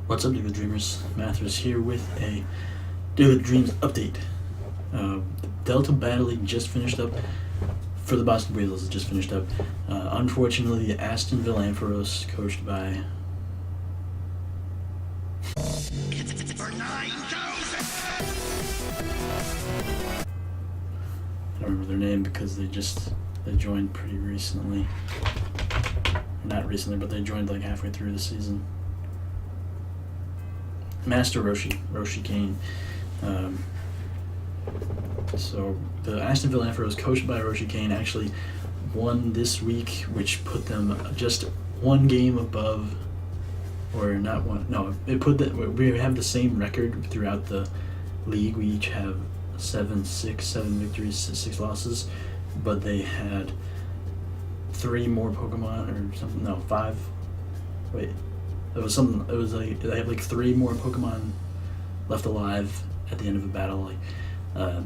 What's up, Diggletdreamers? Mathers here with a Diggletdreams update. The Delta Battle League just finished up for the Boston Buizels. It just finished up. Unfortunately, the Aston Villa, coached by I don't remember their name because they joined pretty recently. Not recently, but they joined like halfway through the season. Master Roshi Kane. So the Aston Villa Emperors, coached by Roshi Kane, actually won this week, which put them just one game above, or not one. No, it put that we have the same record throughout the league. We each have 7 victories, 6 losses, but they had 3 more Pokemon or something. No, 5. Wait. It was something. It was like they have like 3 more Pokemon left alive at the end of a battle. Like,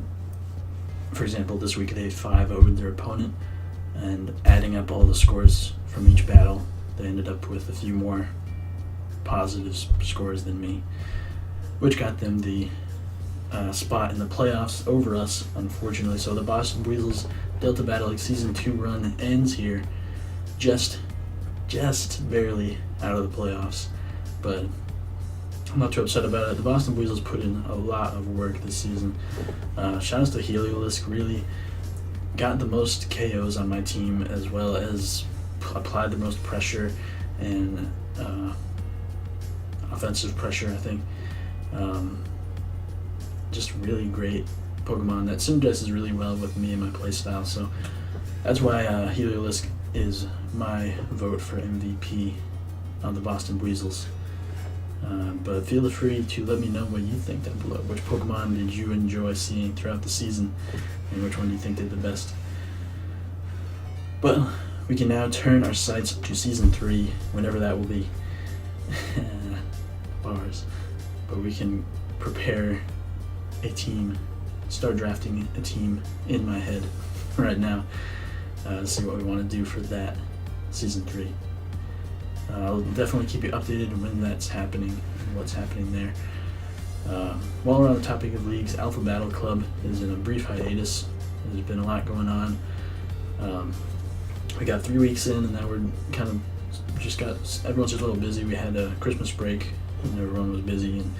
for example, this week they had 5 over their opponent, and adding up all the scores from each battle, they ended up with a few more positive scores than me, which got them the spot in the playoffs over us, unfortunately. So the Boston Buizels Delta Battle League Season 2 run ends here, just barely out of the playoffs, but I'm not too upset about it. The Boston Buizels put in a lot of work this season. Shout out to Heliolisk, really got the most KOs on my team, as well as applied the most pressure and offensive pressure, I think. Just really great Pokemon that synergizes really well with me and my playstyle, so that's why Heliolisk is my vote for MVP on the Boston Buizels. But feel free to let me know what you think down below. Which Pokemon did you enjoy seeing throughout the season, and which one do you think did the best? But we can now turn our sights to Season 3, whenever that will be. Bars. But we can prepare a team, start drafting a team in my head right now. See what we want to do for that Season 3. I'll definitely keep you updated when that's happening and what's happening there. While we're on the topic of leagues, Alpha Battle Club is in a brief hiatus. There's been a lot going on. We got 3 weeks in, and now we're kind of everyone's just a little busy. We had a Christmas break, and everyone was busy, and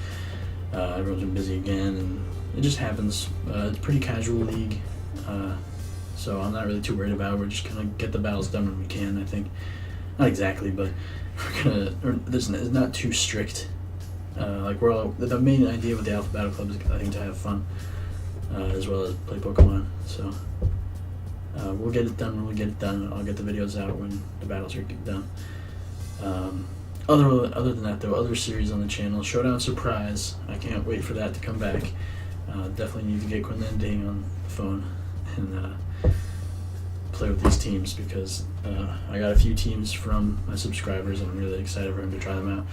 everyone's been busy again, and it just happens. It's a pretty casual league. So I'm not really too worried about it. We're just gonna get the battles done when we can, I think. Not exactly, but it's not too strict. The main idea with the Alpha Battle Club is, I think, to have fun, as well as play Pokemon. So we'll get it done when we get it done. I'll get the videos out when the battles are done. Other than that, though, other series on the channel, Showdown Surprise. I can't wait for that to come back. Definitely need to get Quinlan Dang on the phone and play with these teams, because I got a few teams from my subscribers, and I'm really excited for him to try them out.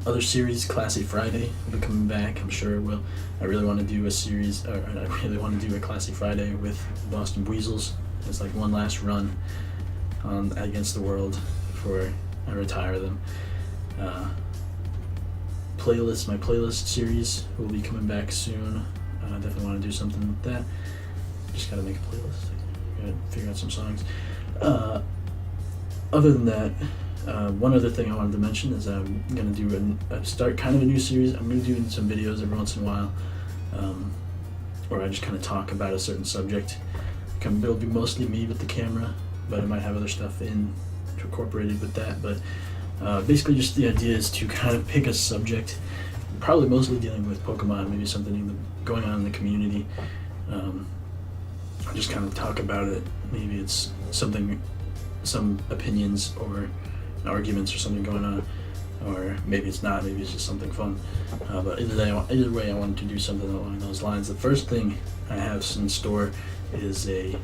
Other series, Classy Friday will be coming back. I'm sure it will. I really want to do a Classy Friday with Boston Buizels. It's like one last run against the world before I retire them. My playlist series will be coming back soon. I definitely want to do something with that. Just gotta make a playlist. Gotta figure out some songs. Other than that, one other thing I wanted to mention is I'm gonna do start kind of a new series. I'm gonna do some videos every once in a while, where I just kind of talk about a certain subject. It'll be mostly me with the camera, but I might have other stuff incorporated with that. But basically, just the idea is to kind of pick a subject, probably mostly dealing with Pokemon, maybe something going on in the community. Just kind of talk about it. Maybe it's some opinions or arguments or something going on, or maybe it's not. Maybe it's just something fun. But either way, I wanted to do something along those lines. The first thing I have in store is a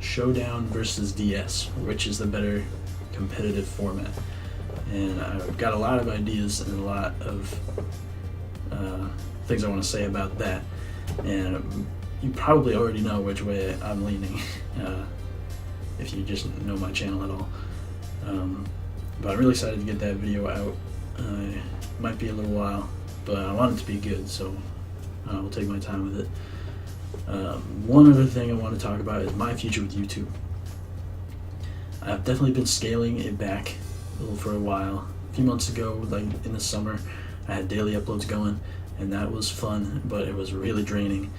Showdown versus DS, which is the better competitive format. And I've got a lot of ideas and a lot of things I want to say about that. And you probably already know which way I'm leaning, if you just know my channel at all. But I'm really excited to get that video out. Might be a little while, but I want it to be good, so we'll take my time with it. One other thing I want to talk about is my future with YouTube. I've definitely been scaling it back a little for a while. A few months ago, like in the summer, I had daily uploads going, and that was fun, but it was really draining.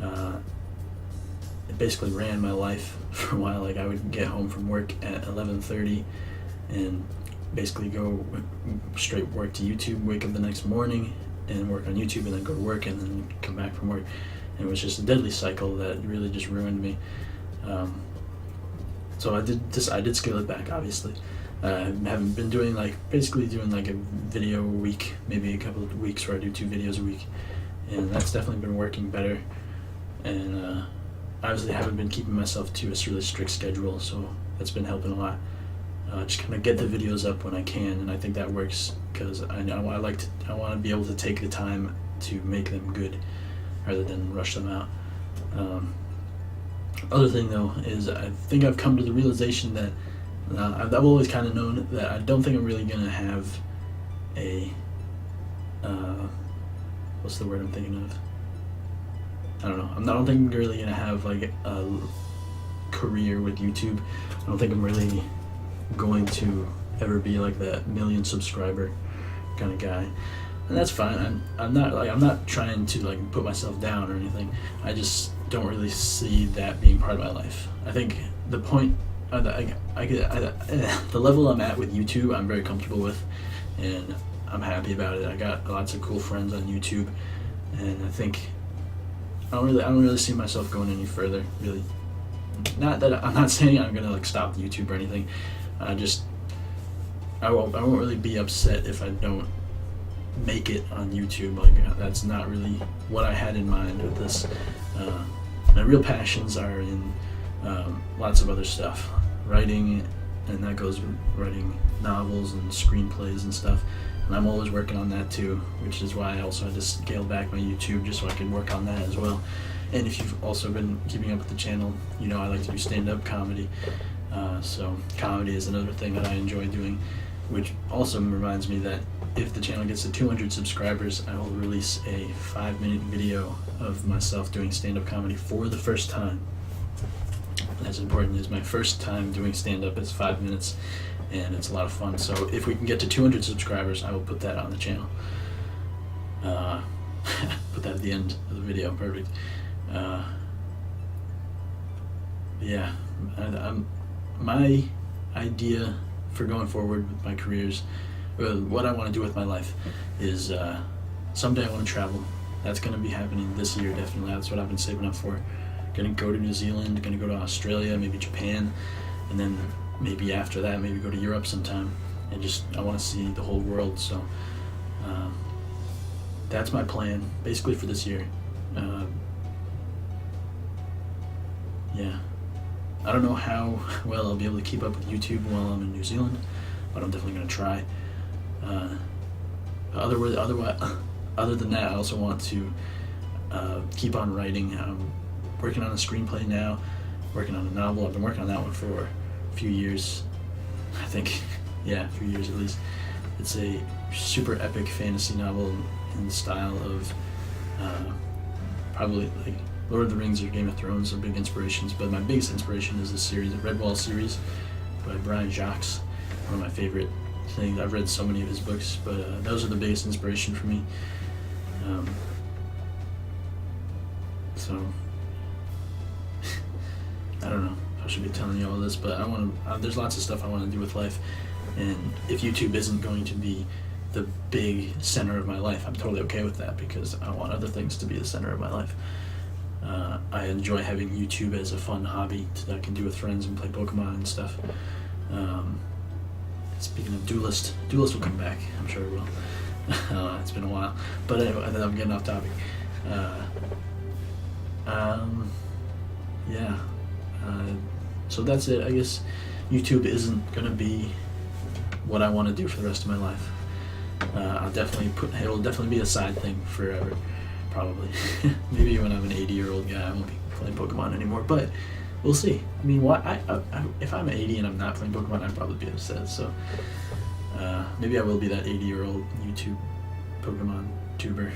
It basically ran my life for a while. Like, I would get home from work at 11:30 and basically go straight work to YouTube, wake up the next morning and work on YouTube, and then go to work and then come back from work. And it was just a deadly cycle that really just ruined me. So I did scale it back, obviously. I haven't been doing basically doing a video a week, maybe a couple of weeks where I do 2 videos a week, and that's definitely been working better. And obviously I haven't been keeping myself to a really strict schedule, so that's been helping a lot. Just kind of get the videos up when I can, and I think that works because I want to be able to take the time to make them good rather than rush them out. Other thing though is I think I've come to the realization that I've always kind of known that I don't think I'm really gonna have a what's the word I'm thinking of? I don't know. I don't think I'm really gonna have like a career with YouTube. I don't think I'm really going to ever be like that 1 million subscriber kind of guy, and that's fine. I'm not trying to like put myself down or anything. I just don't really see that being part of my life. I think the point, the level I'm at with YouTube, I'm very comfortable with, and I'm happy about it. I got lots of cool friends on YouTube, and I think I don't really see myself going any further. Really, not that I'm not saying I'm gonna like stop YouTube or anything. I won't really be upset if I don't make it on YouTube. Like, that's not really what I had in mind with this. My real passions are in lots of other stuff, writing, and that goes with writing novels and screenplays and stuff. And I'm always working on that too, which is why I also had to scale back my YouTube just so I could work on that as well. And if you've also been keeping up with the channel, you know I like to do stand-up comedy. So comedy is another thing that I enjoy doing, which also reminds me that if the channel gets to 200 subscribers, I will release a 5-minute video of myself doing stand-up comedy for the first time. That's important. It's my first time doing stand-up. It's 5 minutes, and it's a lot of fun. So if we can get to 200 subscribers, I will put that on the channel. Put that at the end of the video. Perfect. Yeah, my idea for going forward with my careers, what I want to do with my life is someday I want to travel. That's going to be happening this year, definitely. That's what I've been saving up for. Going to go to New Zealand, going to go to Australia, maybe Japan, and then maybe after that, maybe go to Europe sometime. And I want to see the whole world. So that's my plan, basically, for this year. Yeah. I don't know how well I'll be able to keep up with YouTube while I'm in New Zealand, but I'm definitely going to try. Other than that, I also want to keep on writing. I'm working on a screenplay now, working on a novel. I've been working on that one for a few years, I think. Yeah, a few years at least. It's a super epic fantasy novel in the style of probably like Lord of the Rings or Game of Thrones are big inspirations, but my biggest inspiration is this series, the Redwall series by Brian Jacques. One of my favorite things. I've read so many of his books, but those are the biggest inspiration for me. So I don't know if I should be telling you all this, but there's lots of stuff I want to do with life, and if YouTube isn't going to be the big center of my life, I'm totally okay with that, because I want other things to be the center of my life. I enjoy having YouTube as a fun hobby that I can do with friends and play Pokemon and stuff. Speaking of Duelist will come back. I'm sure it will. It's been a while. But anyway, I'm getting off topic. Yeah. So that's it. I guess YouTube isn't going to be what I want to do for the rest of my life. It will definitely be a side thing forever. Probably. Maybe when I'm an 80-year-old guy, I won't be playing Pokemon anymore, but we'll see. I mean, if I'm 80 and I'm not playing Pokemon, I'd probably be upset, so Maybe I will be that 80-year-old YouTube Pokemon tuber.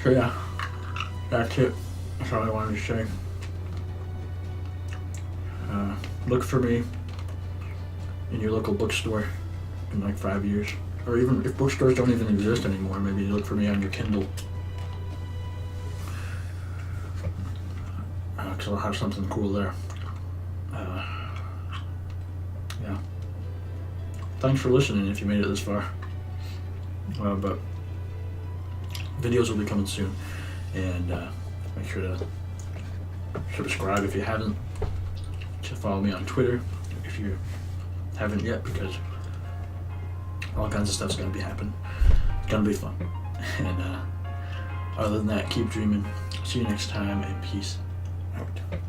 So yeah, that's it. That's all I wanted to say. Look for me in your local bookstore in like 5 years. Or even if bookstores don't even exist anymore, maybe look for me on your Kindle. Because I'll have something cool there. Yeah. Thanks for listening if you made it this far. But videos will be coming soon. And make sure to subscribe if you haven't. To follow me on Twitter if you haven't yet, because all kinds of stuff's gonna be happening. It's gonna be fun. And other than that, keep dreaming. See you next time, and peace out.